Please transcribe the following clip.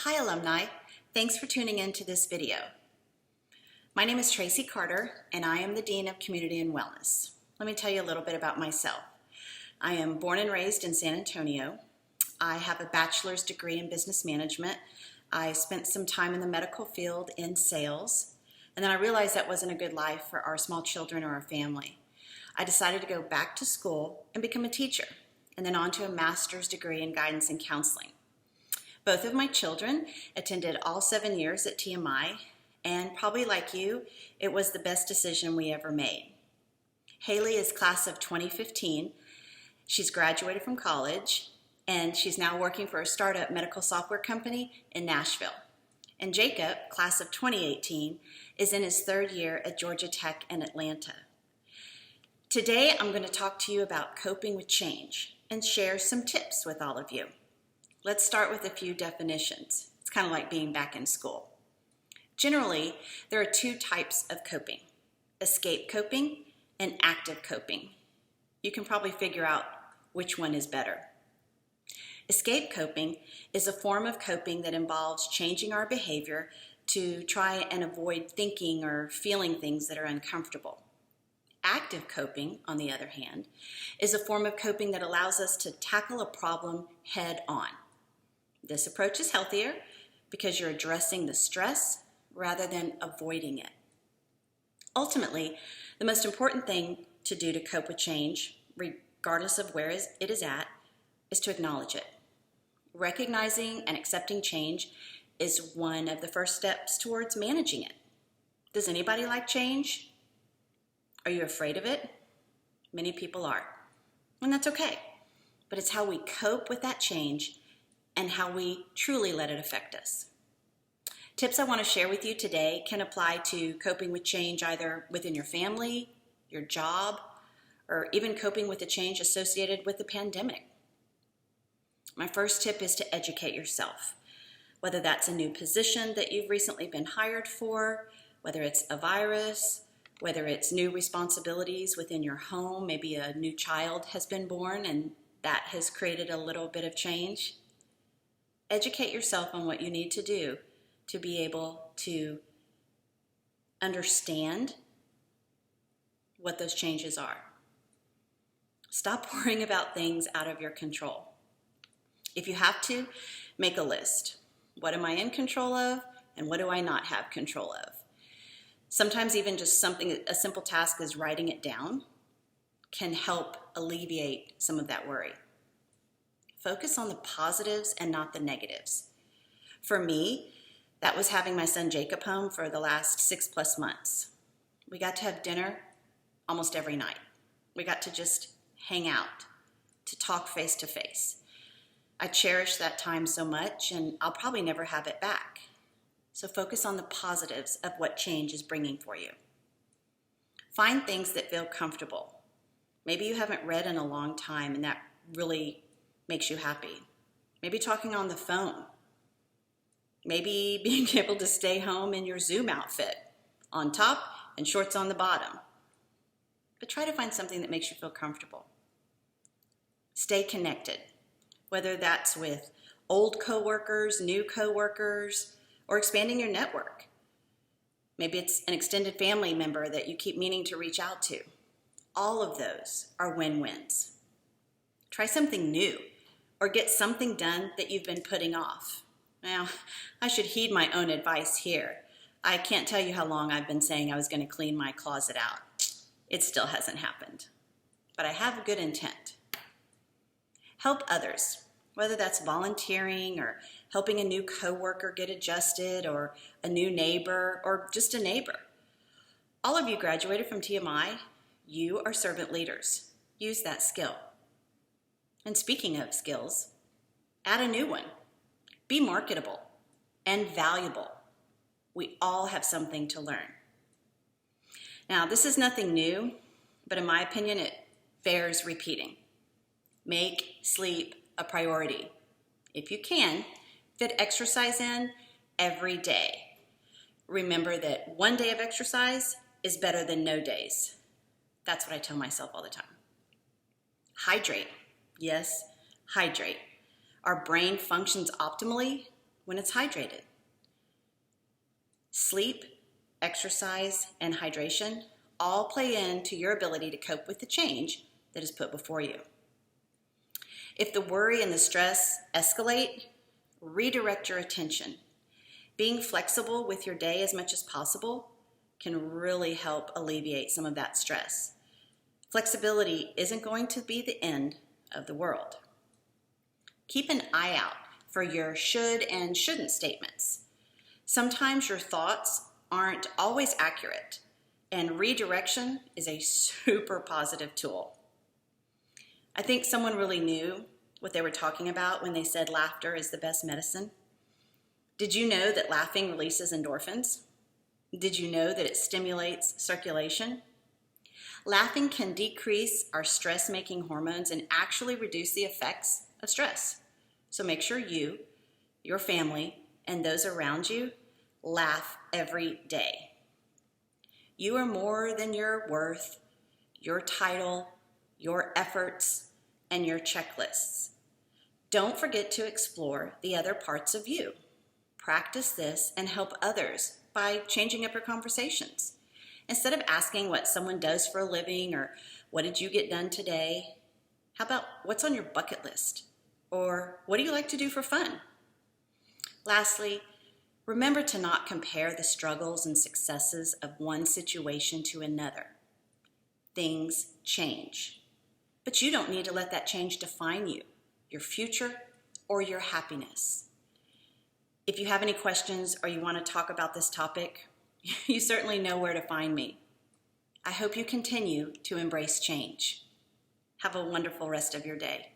Hi alumni, thanks for tuning in to this video. My name is Tracy Carter and I am the Dean of Community and Wellness. Let me tell you a little bit about myself. I am born and raised in San Antonio. I have a bachelor's degree in business management. I spent some time in the medical field in sales, and then I realized that wasn't a good life for our small children or our family. I decided to go back to school and become a teacher, and then on to a master's degree in guidance and counseling. Both of my children attended all 7 years at TMI, and probably like you, it was the best decision we ever made. Haley is class of 2015. She's graduated from college, and she's now working for a startup medical software company in Nashville. And Jacob, class of 2018, is in his third year at Georgia Tech in Atlanta. Today, I'm going to talk to you about coping with change and share some tips with all of you. Let's start with a few definitions. It's kind of like being back in school. Generally, there are two types of coping: escape coping and active coping. You can probably figure out which one is better. Escape coping is a form of coping that involves changing our behavior to try and avoid thinking or feeling things that are uncomfortable. Active coping, on the other hand, is a form of coping that allows us to tackle a problem head on. This approach is healthier because you're addressing the stress rather than avoiding it. Ultimately, the most important thing to do to cope with change, regardless of where it is at, is to acknowledge it. Recognizing and accepting change is one of the first steps towards managing it. Does anybody like change? Are you afraid of it? Many people are, and that's okay. But it's how we cope with that change and how we truly let it affect us. Tips I want to share with you today can apply to coping with change either within your family, your job, or even coping with the change associated with the pandemic. My first tip is to educate yourself, whether that's a new position that you've recently been hired for, whether it's a virus, whether it's new responsibilities within your home, maybe a new child has been born and that has created a little bit of change. Educate yourself on what you need to do to be able to understand what those changes are. Stop worrying about things out of your control. If you have to, make a list. What am I in control of and what do I not have control of? Sometimes even just a simple task as writing it down can help alleviate some of that worry. Focus on the positives and not the negatives. For me, that was having my son Jacob home for the last 6+ months. We got to have dinner almost every night. We got to just hang out, to talk face to face. I cherish that time so much, and I'll probably never have it back. So focus on the positives of what change is bringing for you. Find things that feel comfortable. Maybe you haven't read in a long time and that really makes you happy. Maybe talking on the phone. Maybe being able to stay home in your Zoom outfit, on top and shorts on the bottom. But try to find something that makes you feel comfortable. Stay connected, whether that's with old coworkers, new coworkers, or expanding your network. Maybe it's an extended family member that you keep meaning to reach out to. All of those are win-wins. Try something new or get something done that you've been putting off. Now, I should heed my own advice here. I can't tell you how long I've been saying I was going to clean my closet out. It still hasn't happened, but I have a good intent. Help others, whether that's volunteering or helping a new coworker get adjusted or a new neighbor or just a neighbor. All of you graduated from TMI. You are servant leaders. Use that skill. And speaking of skills, add a new one. Be marketable and valuable. We all have something to learn. Now, this is nothing new, but in my opinion, it bears repeating. Make sleep a priority. If you can, fit exercise in every day. Remember that one day of exercise is better than no days. That's what I tell myself all the time. Hydrate. Yes, hydrate. Our brain functions optimally when it's hydrated. Sleep, exercise, and hydration all play into your ability to cope with the change that is put before you. If the worry and the stress escalate, redirect your attention. Being flexible with your day as much as possible can really help alleviate some of that stress. Flexibility isn't going to be the end of the world. Keep an eye out for your should and shouldn't statements. Sometimes your thoughts aren't always accurate, and redirection is a super positive tool. I think someone really knew what they were talking about when they said laughter is the best medicine. Did you know that laughing releases endorphins? Did you know that it stimulates circulation? Laughing can decrease our stress-making hormones and actually reduce the effects of stress. So make sure you, your family, and those around you laugh every day. You are more than your worth, your title, your efforts, and your checklists. Don't forget to explore the other parts of you. Practice this and help others by changing up your conversations. Instead of asking what someone does for a living or what did you get done today, how about what's on your bucket list? Or what do you like to do for fun? Lastly, remember to not compare the struggles and successes of one situation to another. Things change, but you don't need to let that change define you, your future, or your happiness. If you have any questions or you want to talk about this topic, you certainly know where to find me. I hope you continue to embrace change. Have a wonderful rest of your day.